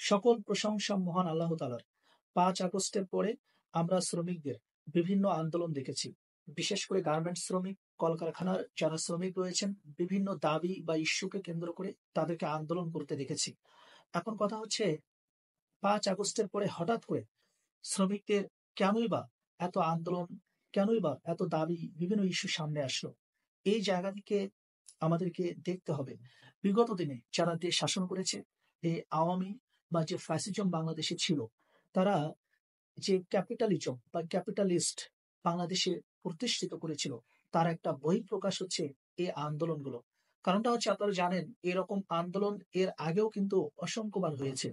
সকল প্রশংসা মহান আল্লাহ তাআলার। ৫ আগস্টের পরে আমরা শ্রমিকদের বিভিন্ন আন্দোলন দেখেছি। বিশেষ করে গার্মেন্টস শ্রমিক, কলকারখানার যারা শ্রমিক রয়েছেন, বিভিন্ন দাবি বা ইস্যুকে কেন্দ্র করে তাদেরকে আন্দোলন করতে দেখেছি। এখন কথা হচ্ছে, ৫ আগস্টের পরে হঠাৎ করে শ্রমিকদের কেনই বা এত আন্দোলন, কেনই বা এত দাবি, বিভিন্ন ইস্যু সামনে আসলো? এই জায়গা থেকে আমাদেরকে দেখতে হবে, বিগত দিনে যারা দেশ শাসন করেছে, এই আওয়ামী বা যে ফ্যাসিজম বাংলাদেশে ছিল, তারা যে ক্যাপিটালিজম বা ক্যাপিটালিস্ট বাংলাদেশে প্রতিষ্ঠিত করেছিল, তার একটা বহিঃপ্রকাশ হচ্ছে এই আন্দোলনগুলো। কারণটা হচ্ছে, আপনারা জানেন এরকম আন্দোলন এর আগেও কিন্তু অসংখ্যবার হয়েছে,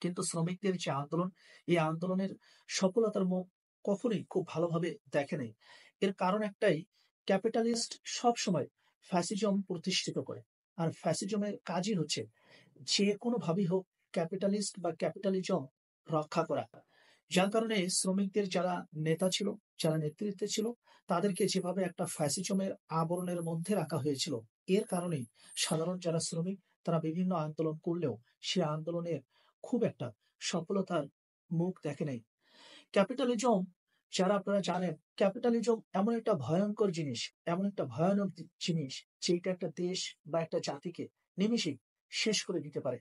কিন্তু শ্রমিকদের যে আন্দোলন, এই আন্দোলনের সফলতার মুখ কখনোই খুব ভালোভাবে দেখে নেই। এর কারণ একটাই, ক্যাপিটালিস্ট সব সময় ফ্যাসিজম প্রতিষ্ঠিত করে। আর ফ্যাসিজমের কাজই হচ্ছে যে কোনো ভাবেই হোক ক্যাপিটালিস্ট বা ক্যাপিটালিজম রক্ষা করা। যার কারণে শ্রমিকদের যারা নেতা ছিল, যারা নেতৃত্বে ছিল, তাদেরকে যেভাবে একটা ফ্যাসিজমের আবরণের মধ্যে রাখা হয়েছিল, এর কারণেই সাধারণ যারা শ্রমিক, তারা বিভিন্ন আন্দোলন করলেও সে আন্দোলনের খুব একটা সফলতার মুখ দেখে নাই। ক্যাপিটালিজম, যারা আপনারা জানেন, ক্যাপিটালিজম এমন একটা ভয়ঙ্কর জিনিস, এমন একটা ভয়ানক জিনিস, যেটা একটা দেশ বা একটা জাতিকে নিমেষেই শেষ করে দিতে পারে।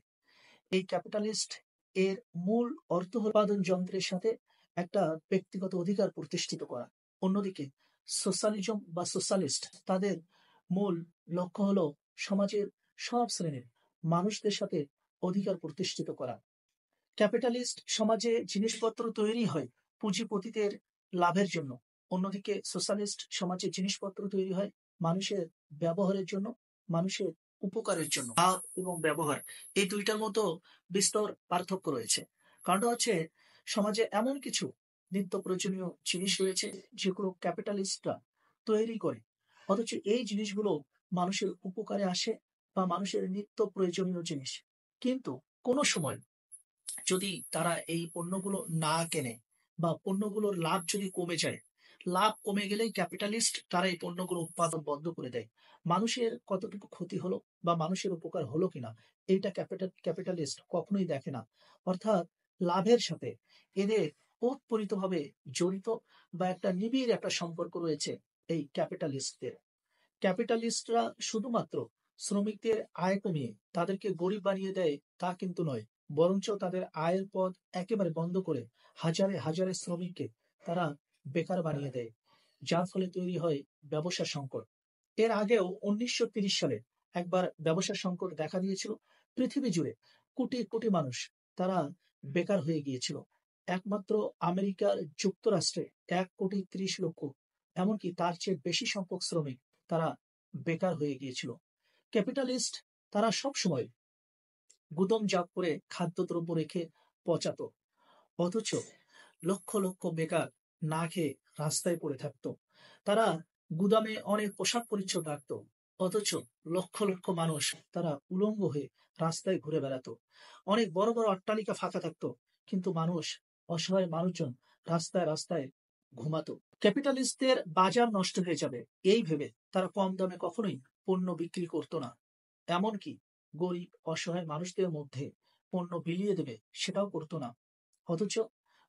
এই ক্যাপিটালিস্ট এর মূল অর্থ হল উৎপাদন যন্ত্রের সাথে একটা ব্যক্তিগত অধিকার প্রতিষ্ঠিত করা। অন্যদিকে সোশ্যালিজম বা সোশ্যালিস্ট, তাদের মূল লক্ষ্য হলো সমাজের সব শ্রেণীর মানুষদের সাথে অধিকার প্রতিষ্ঠিত করা। ক্যাপিটালিস্ট সমাজে জিনিসপত্র তৈরি হয় পুঁজিপতিদের লাভের জন্য, অন্যদিকে সোশ্যালিস্ট সমাজে জিনিসপত্র তৈরি হয় মানুষের ব্যবহারের জন্য, মানুষের উপকারের জন্য। লাভ এবং ব্যবহার, এই দুইটার মতো বিস্তর পার্থক্য রয়েছে। কারণটা হচ্ছে, সমাজে এমন কিছু নিত্য প্রয়োজনীয় জিনিস রয়েছে যেগুলো ক্যাপিটালিস্টরা তৈরি করে, অথচ এই জিনিসগুলো মানুষের উপকারে আসে বা মানুষের নিত্য প্রয়োজনীয় জিনিস। কিন্তু কোনো সময় যদি তারা এই পণ্যগুলো না কেনে বা পণ্যগুলোর লাভ যদি কমে যায়, লাভ কমে গেলেই ক্যাপিটালিস্ট তারা এই পণ্যগুলো উৎপাদন বন্ধ করে দেয়। মানুষের কতটুকু ক্ষতি হলো বা মানুষের উপকার হলো কিনা, এইটা ক্যাপিটালিস্ট কখনোই দেখে না। অর্থাৎ লাভের সাথে এদের ওতপ্রোতভাবে জড়িত বা একটা নিবিড় একটা সম্পর্ক রয়েছে এই ক্যাপিটালিস্টদের। ক্যাপিটালিস্টরা শুধুমাত্র শ্রমিকদের আয় কমিয়ে তাদেরকে গরিব বানিয়ে দেয় তা কিন্তু নয়, বরঞ্চ তাদের আয়ের পথ একেবারে বন্ধ করে হাজারে হাজারে শ্রমিককে তারা বেকার বানিয়ে দেয়, যার ফলে তৈরি হয় ব্যবসা সংকট। এর আগেও ১৯৩০ সালে একবার ব্যবসা সংকট দেখা দিয়েছিল। পৃথিবী জুড়ে কোটি কোটি মানুষ তারা বেকার হয়ে গিয়েছিল। একমাত্র আমেরিকার যুক্তরাষ্ট্রে ১,৩০,০০,০০০, এমনকি তার চেয়ে বেশি সংখ্যক শ্রমিক তারা বেকার হয়ে গিয়েছিল। ক্যাপিটালিস্ট তারা সব সময় গুদামজাত করে খাদ্যদ্রব্য রেখে পচাতো, অথচ লক্ষ লক্ষ বেকার না খেয়ে রাস্তায় পড়ে থাকতো। তারা গুদামে অনেক পোশাক পরিচ্ছদ রাখতো, অথচ লক্ষ লক্ষ মানুষ তারা উলঙ্গ হয়ে রাস্তায় ঘুরে বেড়াতো। অনেক বড় বড় অট্টালিকা ফাঁকা থাকতো, কিন্তু মানুষ, অসহায় মানুষজন রাস্তায় রাস্তায় ঘুমাতো। ক্যাপিটালিস্টদের বাজার নষ্ট হয়ে যাবে এই ভেবে তারা কম দামে কখনোই পণ্য বিক্রি করতো না। এমনকি গরিব অসহায় মানুষদের মধ্যে পণ্য বিলিয়ে দেবে সেটাও করতো না। অথচ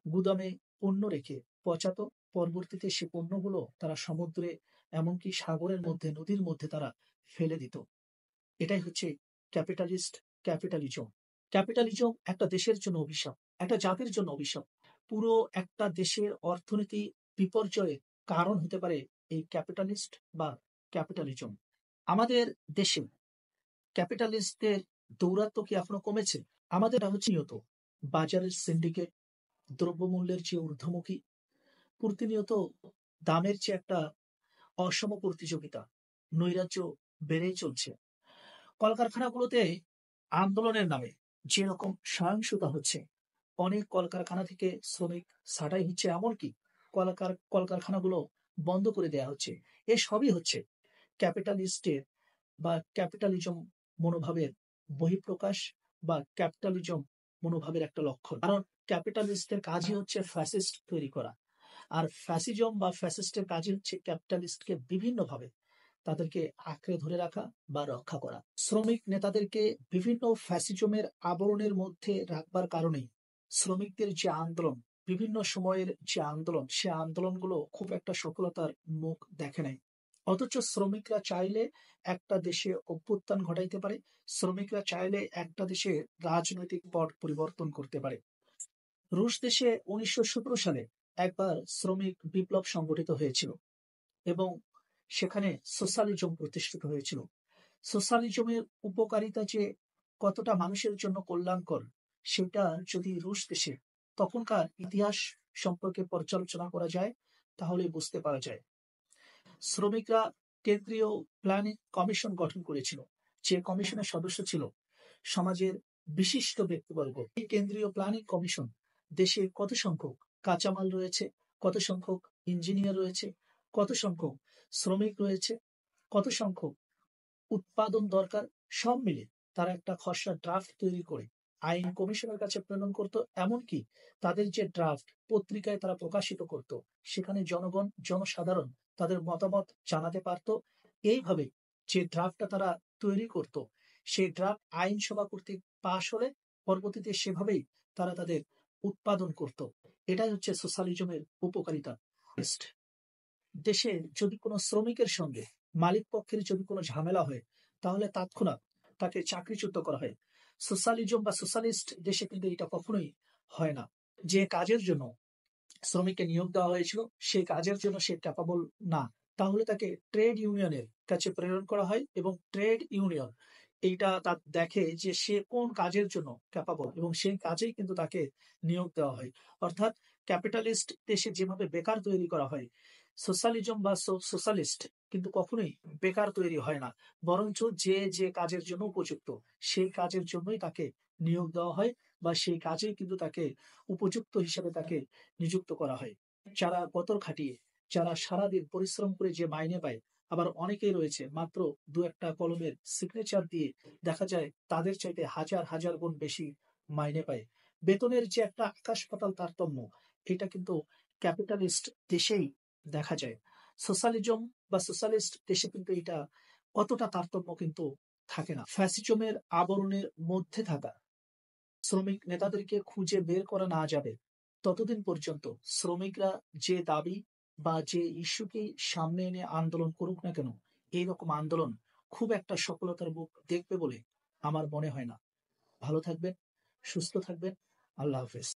গুদামে পণ্য রেখে পচাতো, পরবর্তীতে সে পণ্যগুলো তারা সমুদ্রে, এমনকি সাগরের মধ্যে, নদীর মধ্যে তারা ফেলে দিত। এটাই হচ্ছে ক্যাপিটালিস্ট ক্যাপিটালিজম। ক্যাপিটালিজম একটা দেশের জন্য অভিশাপ, একটা জাতির জন্য অভিশাপ। পুরো একটা দেশের অর্থনীতি বিপর্যয়ের কারণ হতে পারে এই ক্যাপিটালিস্ট বা ক্যাপিটালিজম। আমাদের দেশে ক্যাপিটালিস্টদের দৌরাত্ম্য কি এখনো কমেছে? আমাদের হচ্ছে নিয়ত বাজারের সিন্ডিকেট, দ্রব্যমূল্যের যে ঊর্ধ্বমুখী, প্রতিনিয়ত দামের যে একটা অসম প্রতিযোগিতা, নৈরাজ্য বেড়েই চলছে। কলকারখানাগুলোতে আন্দোলনের নামে যেরকম সহিংসতা হচ্ছে, অনেক কলকারখানা থেকে শ্রমিক ছাঁটাই হচ্ছে, এমনকি কলকারখানাগুলো বন্ধ করে দেওয়া হচ্ছে। এ সবই হচ্ছে ক্যাপিটালিস্টের বা ক্যাপিটালিজম মনোভাবের বহিঃপ্রকাশ বা ক্যাপিটালিজম মনোভাবের একটা লক্ষণ। কারণ ক্যাপিটালিস্টের কাজই হচ্ছে ফ্যাসিস্ট তৈরি করা, আর ফ্যাসিজম বা ফ্যাসিস্টের কাজই হচ্ছে ক্যাপিটালিস্টকে বিভিন্নভাবে তাদেরকে আঁকড়ে ধরে রাখা বা রক্ষা করা। শ্রমিক নেতাদেরকে বিভিন্ন ফ্যাসিজমের আবরণের মধ্যে রাখবার কারণেই শ্রমিকদের যে আন্দোলন, বিভিন্ন সময়ের যে আন্দোলন, সে আন্দোলনগুলো খুব একটা সফলতার মুখ দেখে নাই। অথচ শ্রমিকরা চাইলে একটা দেশে অভ্যুত্থান ঘটাইতে পারে, শ্রমিকরা চাইলে একটা দেশে রাজনৈতিক পট পরিবর্তন করতে পারে। রুশ দেশে 1917 সালে একবার শ্রমিক বিপ্লব সংগঠিত হয়েছিল এবং সেখানে সোশ্যালিজম প্রতিষ্ঠিত হয়েছিল। সোশ্যালিজমের উপকারিতা যে কতটা মানুষের জন্য কল্যাণকর, সেটা যদি রুশ দেশে তখনকার ইতিহাস সম্পর্কে পর্যালোচনা করা যায় তাহলে বুঝতে পারা যায়। শ্রমিকরা কেন্দ্রীয় প্ল্যানিং কমিশন গঠন করেছিল, যে কমিশনের সদস্য ছিল সমাজের বিশিষ্ট ব্যক্তিবর্গ। এই কেন্দ্রীয় প্ল্যানিং কমিশন দেশে কত সংখ্যক কাঁচামাল রয়েছে, কত সংখ্যক ইঞ্জিনিয়ার রয়েছে, কত সংখ্যক শ্রমিক রয়েছে, কত সংখ্যক উৎপাদন দরকার, সব মিলে তারা একটা খসড়া ড্রাফট তৈরি করে আইন কমিশনের কাছে প্রেরণ করত। এমনকি তাদের যে ড্রাফট পত্রিকায় তারা প্রকাশিত করত, সেখানে জনগণ, জনসাধারণ তাদের মতামত জানাতে পারত। এইভাবে যে ড্রাফটটা তারা তৈরি করত, সেই ড্রাফট আইনসভা কর্তৃক পাশ হলে পরবর্তীতে সেভাবেই তারা তাদের উৎপাদন করত। এটাই হচ্ছে সোশ্যালিজমের উপকারিতা। দেশে যদি কোনো শ্রমিকের সঙ্গে মালিক পক্ষের যদি কোনো ঝামেলা হয়, তাহলে তৎক্ষণাৎ তাকে চাকরিচ্যুত করা হয়। সোশ্যালিজম বা সোশ্যালিস্ট দেশে কিন্তু এটা কখনোই হয় না। যে কাজের জন্য শ্রমিককে নিয়োগ দেওয়া হয়েছিল সেই কাজের জন্য সে ক্যাপাবল না, তাহলে তাকে ট্রেড ইউনিয়নের কাছে প্রেরণ করা হয় এবং ট্রেড ইউনিয়ন এইটা তার দেখে যে সে কোন কাজের জন্য ক্যাপাবল এবং সেই কাজেই কিন্তু তাকে নিয়োগ দেওয়া হয়। অর্থাৎ ক্যাপিটালিস্ট দেশে যেভাবে বেকার তৈরি করা হয়, সোশ্যালিজম বা সোশ্যালিস্ট কিন্তু কখনোই বেকার তৈরি হয় না, বরঞ্চ যে যে কাজের জন্য উপযুক্ত সেই কাজের জন্যই তাকে নিয়োগ দেওয়া হয় বা সেই কাজেই কিন্তু তাকে উপযুক্ত হিসেবে তাকে নিযুক্ত করা হয়। যারা গতর খাটিয়ে, যারা সারাদিন পরিশ্রম করে যে মাইনে পায়, আবার অনেকেই রয়েছে মাত্র দু একটা কলমের সিগনেচার দিয়ে দেখা যায় তাদের চাইতে হাজার হাজার গুণ বেশি মাইনে পায়। বেতনের যে একটা আকাশ পাতাল তারতম্য, এটা কিন্তু ক্যাপিটালিস্ট দেশেই দেখা যায়। সোশ্যালিজম বা সোশ্যালিস্ট দেশে কিন্তু এটা অতটা তারতম্য কিন্তু থাকে না। ফ্যাসিজমের আবরণের মধ্যে থাকা শ্রমিক নেতাদেরকে খুঁজে বের করা না যাবে ততদিন পর্যন্ত শ্রমিকরা যে দাবি বা যে ইস্যুকে সামনে এনে আন্দোলন করুক না কেন, এইরকম আন্দোলন খুব একটা সফলতার মুখ দেখবে বলে আমার মনে হয় না। ভালো থাকবেন, সুস্থ থাকবেন। আল্লাহ হাফেজ।